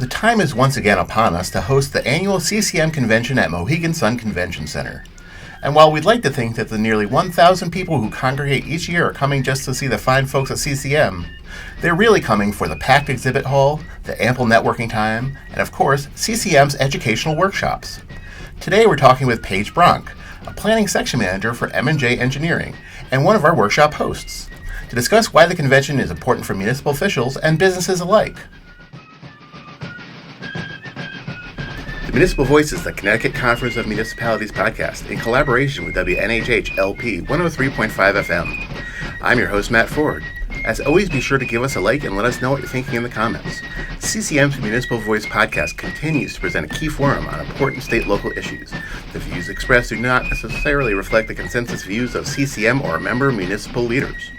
The time is once again upon us to host the annual CCM Convention at Mohegan Sun Convention Center. And while we'd like to think that the nearly 1,000 people who congregate each year are coming just to see the fine folks at CCM, they're really coming for the packed exhibit hall, the ample networking time, and of course, CCM's educational workshops. Today we're talking with Paige Bronk, a planning section manager for M&J Engineering, and one of our workshop hosts, to discuss why the convention is important for municipal officials and businesses alike. The Municipal Voice is the Connecticut Conference of Municipalities podcast in collaboration with WNHH LP 103.5 FM. I'm your host, Matt Ford. As always, be sure to give us a like and let us know what you're thinking in the comments. CCM's Municipal Voice podcast continues to present a key forum on important state-local issues. The views expressed do not necessarily reflect the consensus views of CCM or member municipal leaders.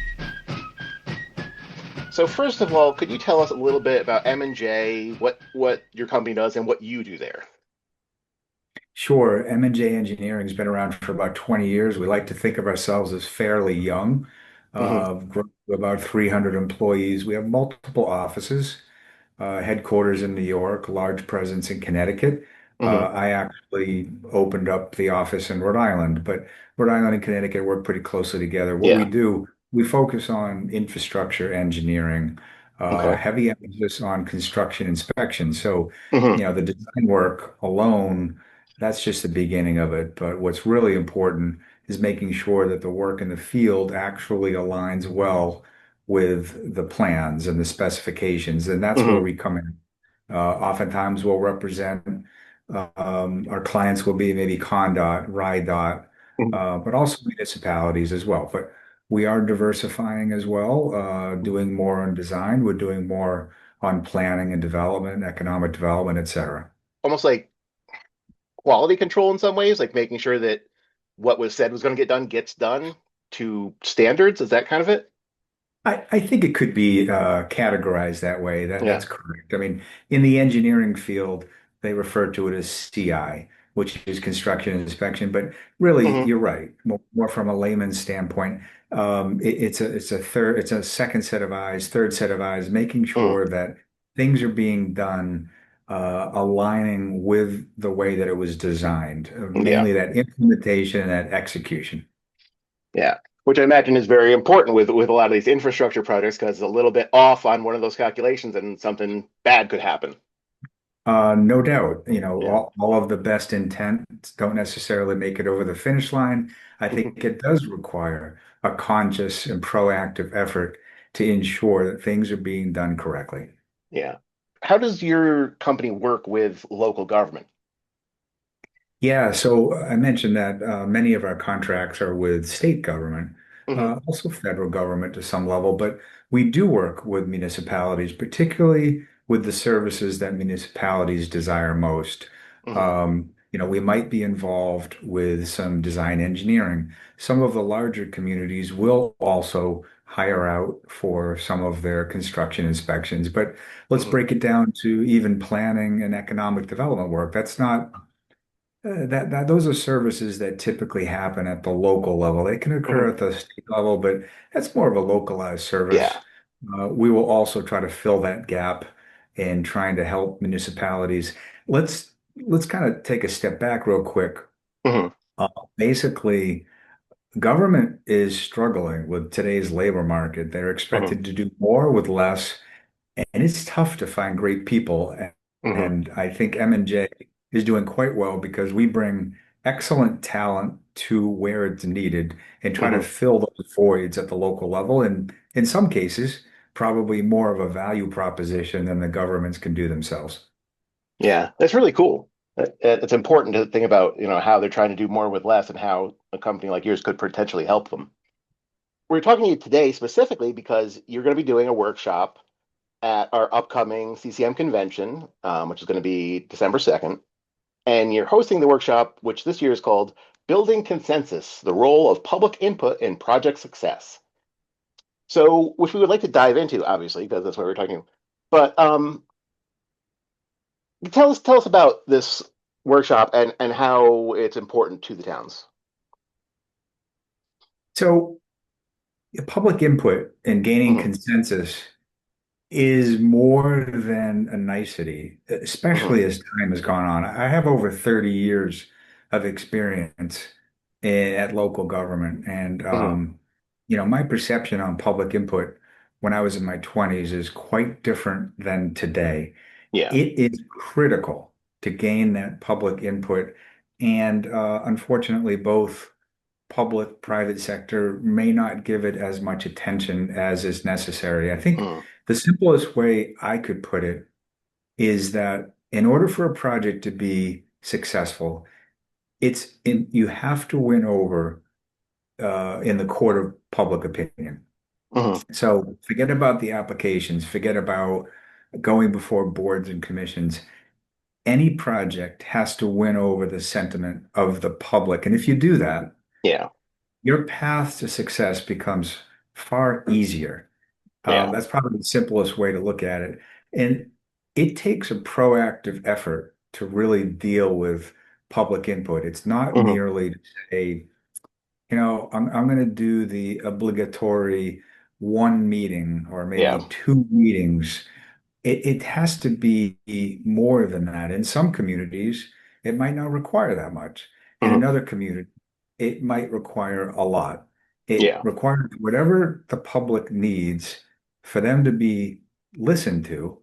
So first of all, could you tell us a little bit about M&J, what your company does, and what you do there? Sure. M&J Engineering has been around for about 20 years. We like to think of ourselves as fairly young, Mm-hmm. about 300 employees. We have multiple offices, headquarters in New York, large presence in Connecticut. Mm-hmm. I actually opened up the office in Rhode Island, but Rhode Island and Connecticut work pretty closely together. What we Yeah. do, we focus on infrastructure engineering, Okay. heavy emphasis on construction inspection. So, Mm-hmm. the design work alone, that's just the beginning of it. But what's really important is making sure that the work in the field actually aligns well with the plans and the specifications, and that's where Mm-hmm. we come in. Oftentimes, we'll represent our clients will be maybe ConDOT, RIDOT, but also municipalities as well. But we are diversifying as well, doing more on design. We're doing more on planning and development, economic development, et cetera. Almost like quality control in some ways, like making sure that what was said was going to get done gets done to standards. Is that kind of it? I think it could be categorized that way. Yeah. That's correct. I mean, in the engineering field, they refer to it as CI, which is construction inspection. But really, Mm-hmm. you're right. More from a layman's standpoint, it's a second set of eyes, third set of eyes, making Mm. sure that things are being done, aligning with the way that it was designed, Yeah. mainly that implementation and that execution. Yeah. Which I imagine is very important with a lot of these infrastructure projects because a little bit off on one of those calculations and something bad could happen. No doubt, Yeah. all of the best intents don't necessarily make it over the finish line. I think it does require a conscious and proactive effort to ensure that things are being done correctly. Yeah. How does your company work with local government? Yeah, so I mentioned that many of our contracts are with state government, Hmm. also federal government to some level, but we do work with municipalities, particularly with the services that municipalities desire most. Hmm. We might be involved with some design engineering. Some of the larger communities will also hire out for some of their construction inspections, but let's Hmm. break it down to even planning and economic development work. That's not that those are services that typically happen at the local level. They can occur Hmm. at the state level, but that's more of a localized service. Yeah. We will also try to fill that gap in trying to help municipalities. Let's kind of take a step back real quick. Hmm. Uh, Basically, government is struggling with today's labor market. They're Hmm. expected to do more with less, and it's tough to find great people. Hmm. And I think M&J is doing quite well because we bring excellent talent to where it's needed and try to Hmm. fill those voids at the local level. And in some cases, probably more of a value proposition than the governments can do themselves. Yeah. That's really cool. It's important to think about, how they're trying to do more with less and how a company like yours could potentially help them. We're talking to you today specifically because you're going to be doing a workshop at our upcoming CCM convention, which is going to be December 2nd. And you're hosting the workshop, which this year is called Building Consensus, the Role of Public Input in Project Success. So, which we would like to dive into, obviously, because that's what we're talking about. But tell us about this workshop and how it's important to the towns. So public input and gaining Hmm. consensus is more than a nicety, Hmm. especially as time has gone on. I have over 30 years of experience at local government, and Hmm. my perception on public input when I was in my 20s is quite different than today. Yeah. It is critical to gain that public input, and unfortunately, both public, private sector may not give it as much attention as is necessary. I think Hmm. the simplest way I could put it is that in order for a project to be successful, you have to win over in the court of public opinion. Hmm. So forget about the applications, forget about going before boards and commissions. Any project has to win over the sentiment of the public. And if you do that, Yeah. your path to success becomes far easier. Yeah. That's probably the simplest way to look at it. And it takes a proactive effort to really deal with public input. It's not Hmm. merely to say, I'm going to do the obligatory one meeting or Yeah. maybe two meetings. It has to be more than that. In some communities, it might not require that much. In Hmm. another community, it might require a lot. It Yeah. requires whatever the public needs for them to be listened to,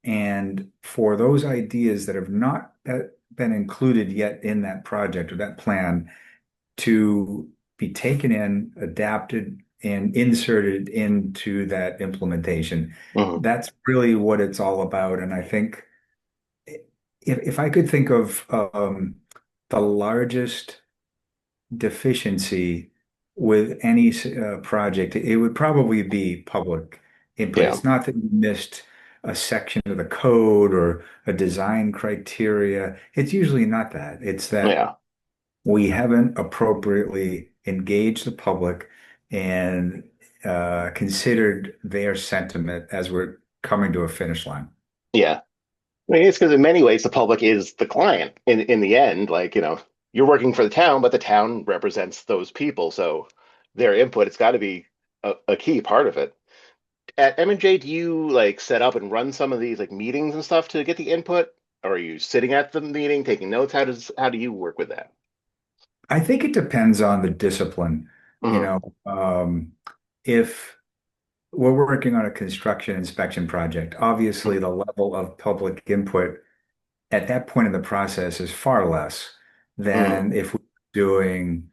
and for those ideas that have not been included yet in that project or that plan to be taken in, adapted, and inserted into that implementation. Hmm. That's really what it's all about. And I think if I could think of the largest deficiency with any project, it would probably be public input. Yeah. It's not that you missed a section of the code or a design criteria. It's usually not that. It's that Yeah. we haven't appropriately engaged the public and considered their sentiment as we're coming to a finish line. Yeah. I mean, it's because in many ways the public is the client in the end. Like, you're working for the town, but the town represents those people. So their input, it's got to be a key part of it. At M&J, do you like set up and run some of these like meetings and stuff to get the input? Or are you sitting at the meeting taking notes? How do you work with that? I think it depends on the discipline. You Hmm. know, if we're working on a construction inspection project, obviously Hmm. the level of public input at that point in the process is far less Hmm. than if we're doing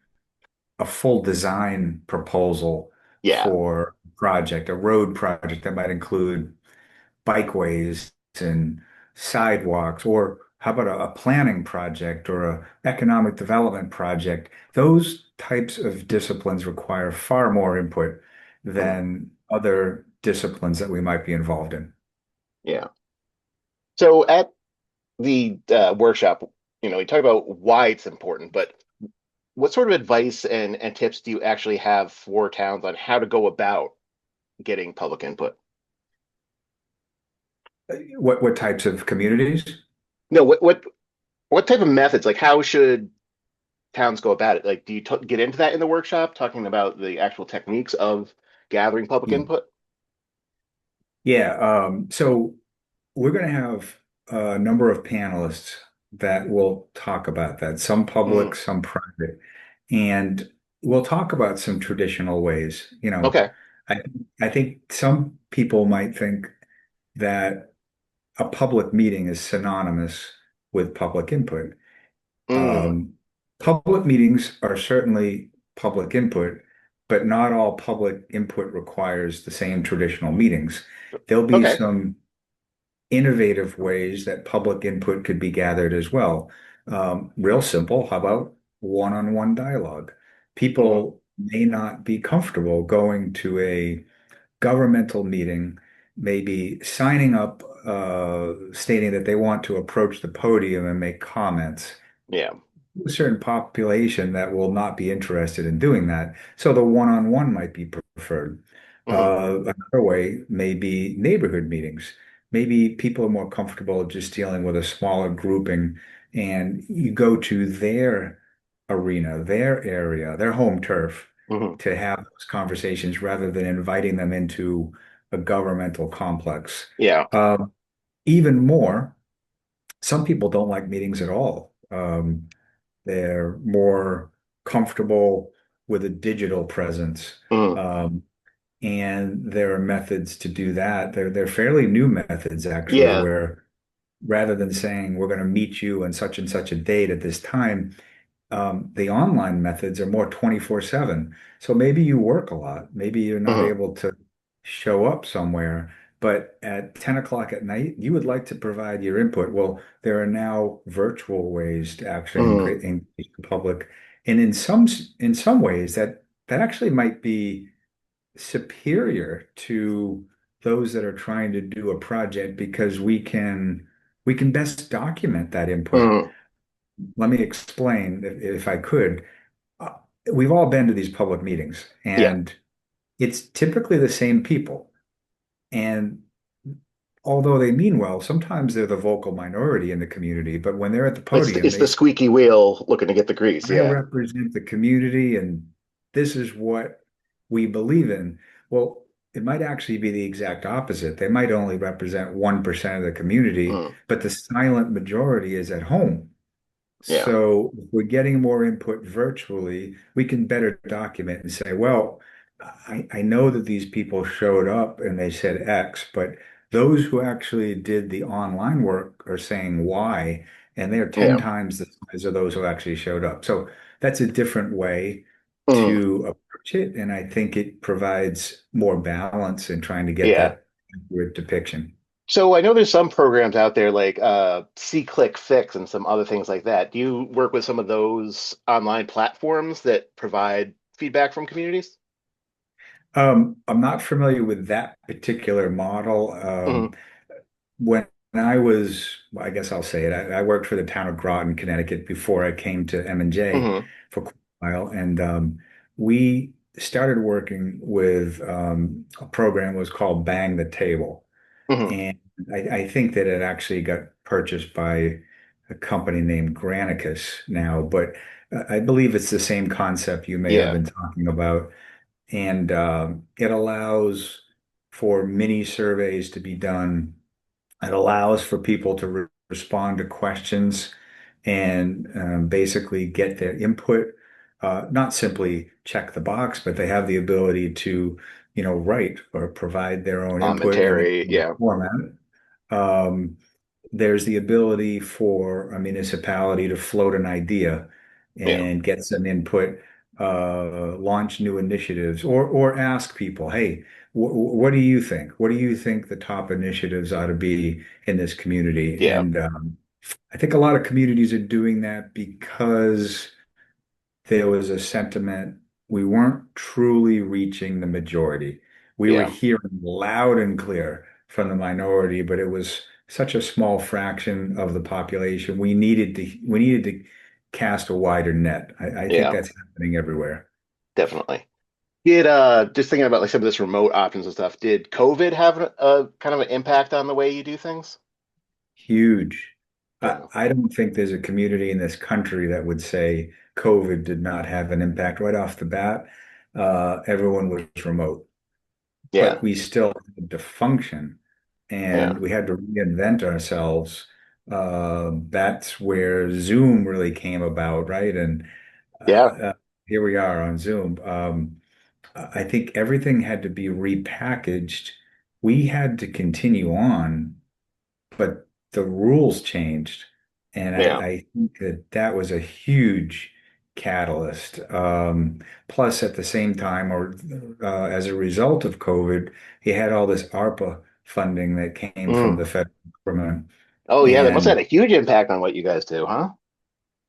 a full design proposal Yeah. for a project, a road project that might include bikeways and sidewalks, or how about a planning project or a economic development project? Those types of disciplines require far more input Hmm. than other disciplines that we might be involved in. Yeah. So at the workshop, you talk about why it's important, but what sort of advice and tips do you actually have for towns on how to go about getting public input? What types of communities? No, what type of methods? Like, how should towns go about it? Like, do you get into that in the workshop, talking about the actual techniques of gathering public input? Yeah, so we're going to have a number of panelists that will talk about that, some public, Mm. some private. And we'll talk about some traditional ways. Okay. I, I think some people might think that a public meeting is synonymous with public input. Mm. Um, Public meetings are certainly public input, but not all public input requires the same traditional meetings. There'll be Okay. some innovative ways that public input could be gathered as well. Real simple. How about one-on-one dialogue? Hmm. People may not be comfortable going to a governmental meeting, maybe signing up, stating that they want to approach the podium and make comments. Yeah. A certain population that will not be interested in doing that. So the one-on-one might be preferred. Hmm. Another way may be neighborhood meetings. Maybe people are more comfortable just dealing with a smaller grouping, and you go to their arena, their area, their home turf Hmm. to have those conversations rather than inviting them into a governmental complex. Yeah. Um, Even more, some people don't like meetings at all. They're more comfortable with a digital presence. Mm. Um, and there are methods to do that. They're fairly new methods, actually, Yeah. where rather than saying we're going to meet you on such and such a date at this time, the online methods are more 24/7. So maybe you work a lot. Maybe you're not Mm. able to show up somewhere, but at 10 o'clock at night, you would like to provide your input. Well, there are now virtual ways to actually Mm. engage the public. And in some ways that actually might be superior to those that are trying to do a project because we can best document that input. Mm. Let me explain if I could. Uh, we've all been to these public meetings, Yeah. and it's typically the same people. And although they mean well, sometimes they're the vocal minority in the community. But when they're at the podium, It's they the say, squeaky wheel looking to get the grease. I Yeah. represent the community, and this is what we believe in. Well, it might actually be the exact opposite. They might only represent 1% of the community, Mm. but the silent majority is at home. Yeah. So if we're getting more input virtually, we can better document and say, well, I know that these people showed up and they said X, but those who actually did the online work are saying Y, and they're 10 Yeah. times the size of those who actually showed up. So that's a different way Mm. to approach it, and I think it provides more balance in trying to get Yeah. that accurate depiction. So I know there's some programs out there like See Click Fix and some other things like that. Do you work with some of those online platforms that provide feedback from communities? I'm not familiar with that particular model. Hmm. When I was, well, I guess I'll say it, I worked for the town of Groton, Connecticut before I came to M&J Hmm. for quite a while. And we started working with a program that was called Bang the Table. Hmm. And I think that it actually got purchased by a company named Granicus now, but I believe it's the same concept you may have Yeah. been talking about. And it allows for mini surveys to be done. It allows for people to respond to questions and basically get their input. Not simply check the box, but they have the ability to, write or provide their own input in their Commentary. own Yeah. format. Um, there's the ability for a municipality to float an idea Yeah. and get some input, launch new initiatives, or ask people, hey, what do you think? What do you think the top initiatives ought to be in this community? Yeah. And I think a lot of communities are doing that because there was a sentiment we weren't truly reaching the majority. We were Yeah. hearing loud and clear from the minority, but it was such a small fraction of the population. We needed to cast a wider net. I think Yeah. that's happening everywhere. Definitely. Did just thinking about like some of this remote options and stuff, did COVID have a kind of an impact on the way you do things? Huge. I, Yeah. I don't think there's a community in this country that would say COVID did not have an impact right off the bat. Everyone was remote, Yeah. but we still had to function Yeah. and we had to reinvent ourselves. That's where Zoom really came about, right? And Yeah. here we are on Zoom. I think everything had to be repackaged. We had to continue on, but the rules changed. And Yeah. I think that was a huge catalyst. Plus, at the same time, or as a result of COVID, you had all this ARPA funding that came from Mm. the federal government. Oh yeah, that must have And had a huge impact on what you guys do, huh?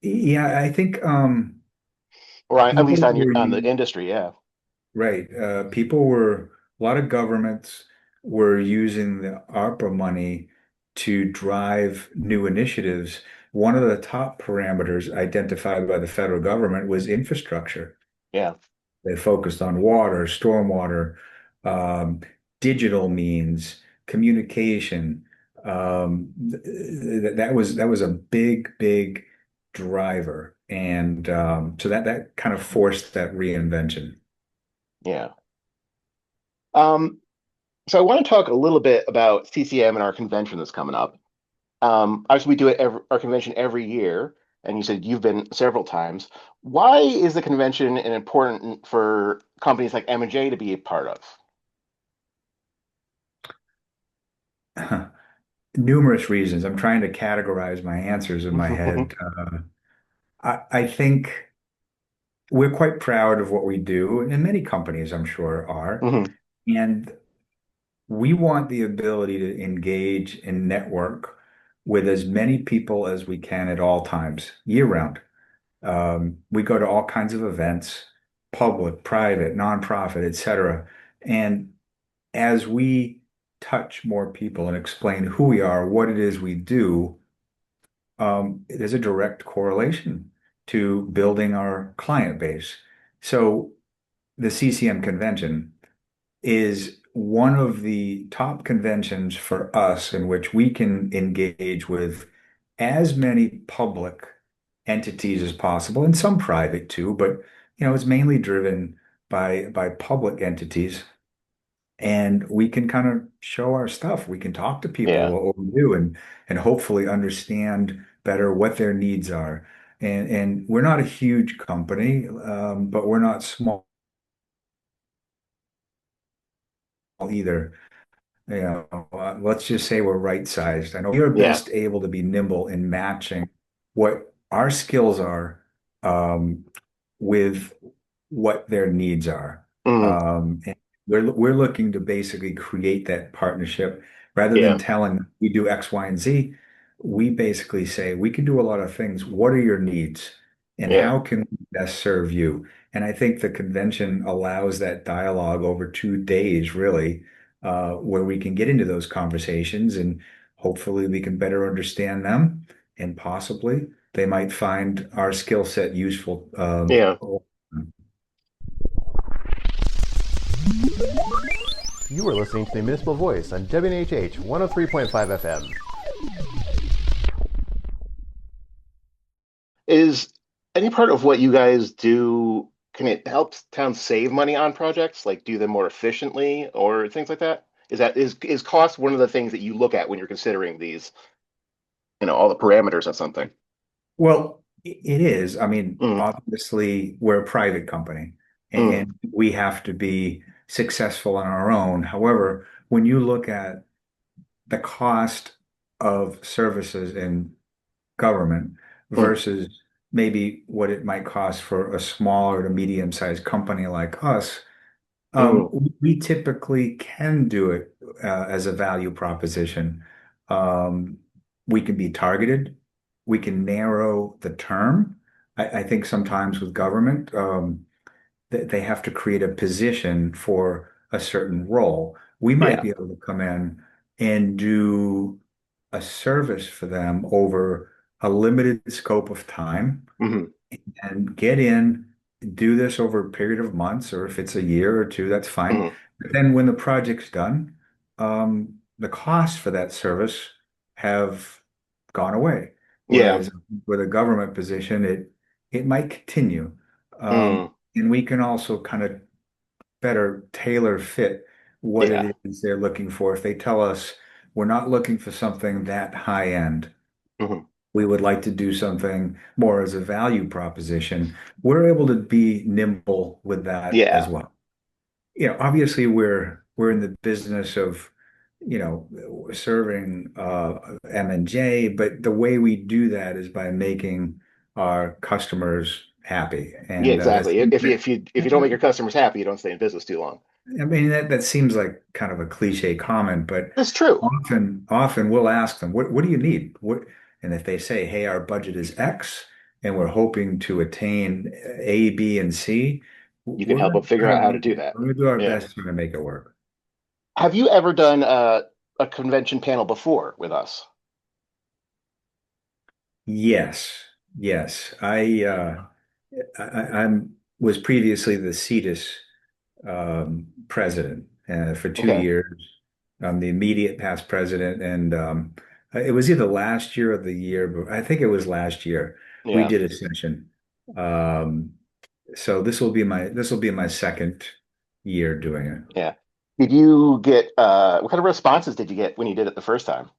yeah, I think Or at people least on your were on the industry, yeah. right. A lot of governments were using the ARPA money to drive new initiatives. One of the top parameters identified by the federal government was infrastructure. Yeah. They focused on water, stormwater, um, digital means, communication. That was a big, big driver, and so that kind of forced that reinvention. Yeah. Um, So I want to talk a little bit about CCM and our convention that's coming up. Obviously, we do our convention every year, and you said you've been several times. Why is the convention an important for companies like M&J to be a part of? Numerous reasons. I'm trying to categorize my answers in my head. I think we're quite proud of what we do, and many companies, I'm sure, are. Hmm. And we want the ability to engage and network with as many people as we can at all times, year round. We go to all kinds of events, public, private, nonprofit, etc. And as we touch more people and explain who we are, what it is we do, there's a direct correlation to building our client base. So the CCM convention is one of the top conventions for us in which we can engage with as many public entities as possible, and some private too, but it's mainly driven by public entities. And we can kind of show our stuff. We can talk to people Yeah, what we do and hopefully understand better what their needs are. And we're not a huge company, but we're not small either. Let's just say we're right sized. I know we are yeah, best able to be nimble in matching what our skills are um, with what their needs are. mm, And we're looking to basically create that partnership rather than yeah, telling them we do X, Y, and Z. We basically say we can do a lot of things. What are your needs, and yeah, how can we best serve you? And I think the convention allows that dialogue over 2 days, really, where we can get into those conversations and hopefully we can better understand them and possibly they might find our skill set useful. yeah. You are listening to the Municipal Voice on WNHH 103.5 FM. Is any part of what you guys do, can it help towns save money on projects, like do them more efficiently or things like that? Is cost one of the things that you look at when you're considering these, all the parameters of something? Well, it is. I mean, Mm, obviously, we're a private company mm, and we have to be successful on our own. However, when you look at the cost of services in government mm, versus maybe what it might cost for a smaller to medium-sized company like us, mm, we typically can do it as a value proposition. Um, we can be targeted. We can narrow the term. I think sometimes with government, they have to create a position for a certain role. We might yeah. be able to come in and do a service for them over a limited scope of time Hmm. and get in, do this over a period of months, or if it's a year or two, that's fine. Hmm. But then when the project's done, the costs for that service have gone away. Yeah. Whereas with a government position, it might continue. Mm, And we can also kind of better tailor fit what yeah. it is they're looking for. If they tell us we're not looking for something that high end, Hmm. we would like to do something more as a value proposition. We're able to be nimble with that as Yeah. well. Obviously we're in the business of, serving M&J, but the way we do that is by making our customers happy. Yeah, And exactly. If you don't make your customers happy, you don't stay in business too long. I mean that seems like kind of a cliche comment, but That's true. often we'll ask them, what do you need? And if they say, hey, our budget is X and we're hoping to attain A, B, and C, You can we're help gonna them figure try to out how to make do that. we're gonna do our Yeah. best to make it work. Have you ever done a convention panel before with us? Yes, yes. I'm was previously the CETUS president for two Okay. years. I'm the immediate past president, and it was either last year or the year, but I think it was last year. We Yeah. did a session. Um, so this will be my second year doing it. Yeah. Did you get what kind of responses did you get when you did it the first time?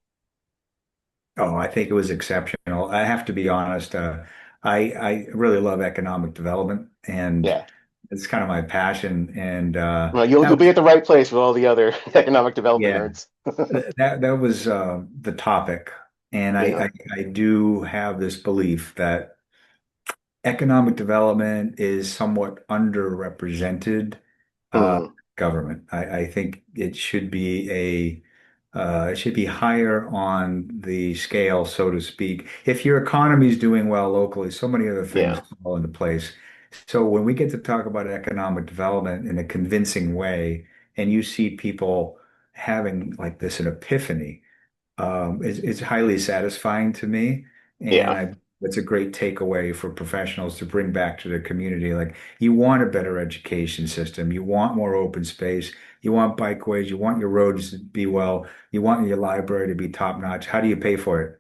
Oh, I think it was exceptional. I have to be honest. I really love economic development, and Yeah. it's kind of my passion. And Well, you'll that be was, at the right place with all the other economic development yeah, nerds. that was the topic. And Yeah. I do have this belief that economic development is somewhat underrepresented uh, Mm, government. I think it should be higher on the scale, so to speak. If your economy is doing well locally, so many other things yeah. fall into place. So when we get to talk about economic development in a convincing way, and you see people having like this an epiphany, it's highly satisfying to me, and Yeah. I it's a great takeaway for professionals to bring back to the community. Like you want a better education system, you want more open space, you want bikeways, you want your roads to be well, you want your library to be top notch. How do you pay for it?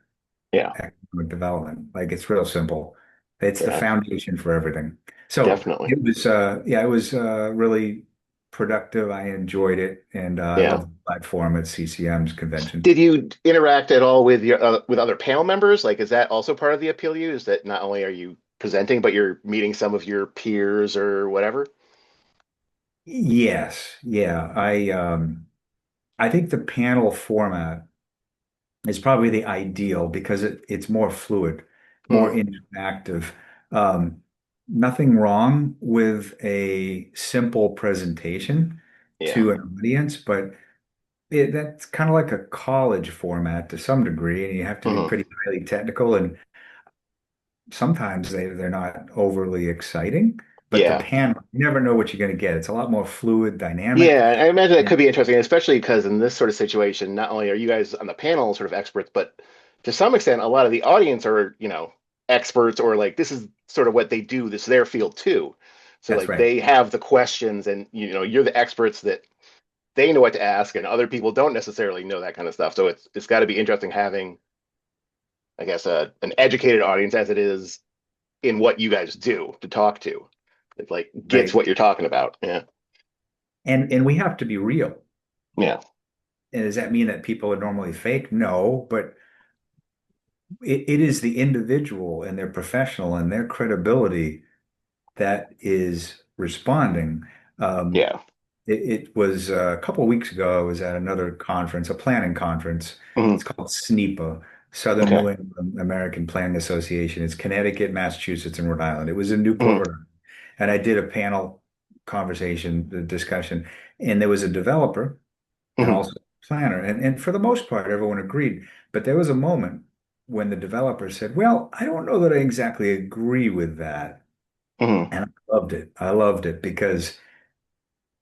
Yeah. Economic development. Like it's real simple. It's the Yeah. foundation for everything. So Definitely. it was it was really productive. I enjoyed it, and I Yeah. love the platform at CCM's convention. Did you interact at all with your with other panel members? Like, is that also part of the appeal to you? Is that not only are you presenting, but you're meeting some of your peers or whatever? Yes, yeah. I think the panel format is probably the ideal because it's more fluid, more Mm, interactive. Um, Nothing wrong with a simple presentation yeah. to an audience, but that's kind of like a college format to some degree, and you have to be Hmm. pretty highly technical, and sometimes they're not overly exciting. But the Yeah. panel, you never know what you're going to get. It's a lot more fluid, dynamic. Yeah. I imagine that Yeah, could be interesting, especially because in this sort of situation, not only are you guys on the panel sort of experts, but to some extent, a lot of the audience are, experts or like this is sort of what they do. This is their field too. So that's like right. they have the questions and you're the experts that they know what to ask and other people don't necessarily know that kind of stuff. So it's got to be interesting having, I guess, an educated audience as it is in what you guys do to talk to. It like gets Right. what you're talking about. Yeah. And we have to be real. Yeah. And does that mean that people are normally fake? No, but it is the individual and their professional and their credibility that is responding. Um, Yeah. it was a couple of weeks ago, I was at another conference, a planning conference. It's Hmm. called SNEPA, Southern Okay. New England American Planning Association. It's Connecticut, Massachusetts, and Rhode Island. It was in Newport, Hmm. Rhode Island. And I did a panel conversation, the discussion, and there was a developer and Hmm. also a planner. And for the most part, everyone agreed. But there was a moment when the developer said, well, I don't know that I exactly agree with that. Hmm. And I loved it. I loved it because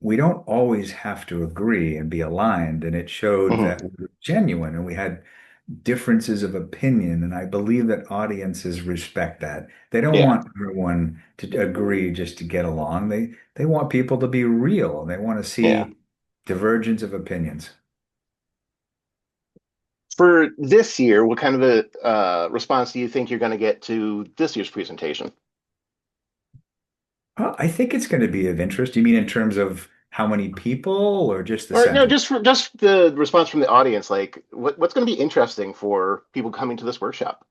we don't always have to agree and be aligned. And it showed Hmm. that we were genuine and we had differences of opinion. And I believe that audiences respect that. They don't Yeah. want everyone to agree just to get along. They want people to be real and they want to Yeah. see divergence of opinions. For this year, what kind of a response do you think you're going to get to this year's presentation? I think it's going to be of interest. You mean in terms of how many people or just the Or no, sentiment? just the response from the audience. Like, what's going to be interesting for people coming to this workshop?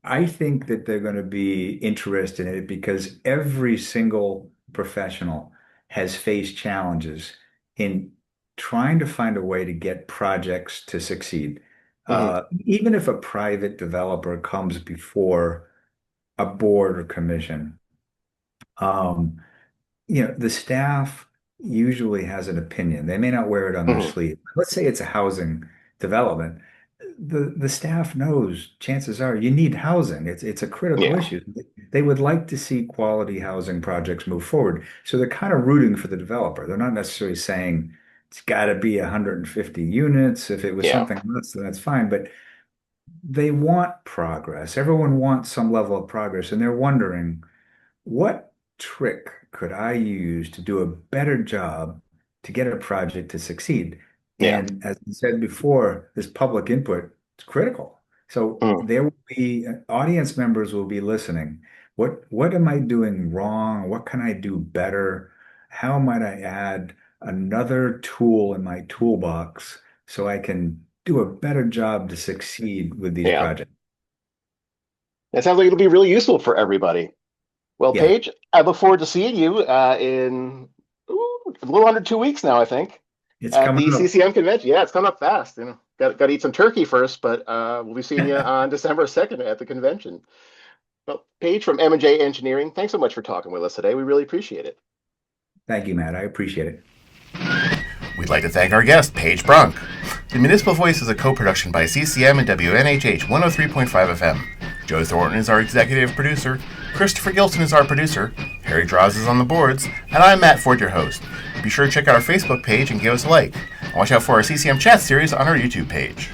I think that they're going to be interested in it because every single professional has faced challenges in trying to find a way to get projects to succeed. Hmm. Even if a private developer comes before a board or commission, um, the staff usually has an opinion. They may not wear it on their Hmm. sleeve. Let's say it's a housing development. The staff knows chances are you need housing. It's a critical Yeah. issue. They would like to see quality housing projects move forward. So they're kind of rooting for the developer. They're not necessarily saying it's got to be 150 units. If it was Yeah. something less, then that's fine. But they want progress. Everyone wants some level of progress, and they're wondering, what trick could I use to do a better job to get a project to succeed? Yeah. And as I said before, this public input is critical. So Mm. there will be audience members will be listening. What am I doing wrong? What can I do better? How might I add another tool in my toolbox so I can do a better job to succeed with these Yeah. projects. It sounds like it'll be really useful for everybody. Well, Yeah, Paige, I look forward to seeing you in a little under 2 weeks now, I think, it's at coming the up. CCM convention. Yeah, it's coming up fast. Got to eat some turkey first, but we'll be seeing you on December 2nd at the convention. Well, Paige from M&J Engineering, thanks so much for talking with us today. We really appreciate it. Thank you, Matt. I appreciate it. We'd like to thank our guest, Paige Bronk. The Municipal Voice is a co-production by CCM and WNHH 103.5 FM. Joe Thornton is our executive producer, Christopher Gilson is our producer, Harry Draws is on the boards, and I'm Matt Ford, your host. Be sure to check out our Facebook page and give us a like. And watch out for our CCM chat series on our YouTube page.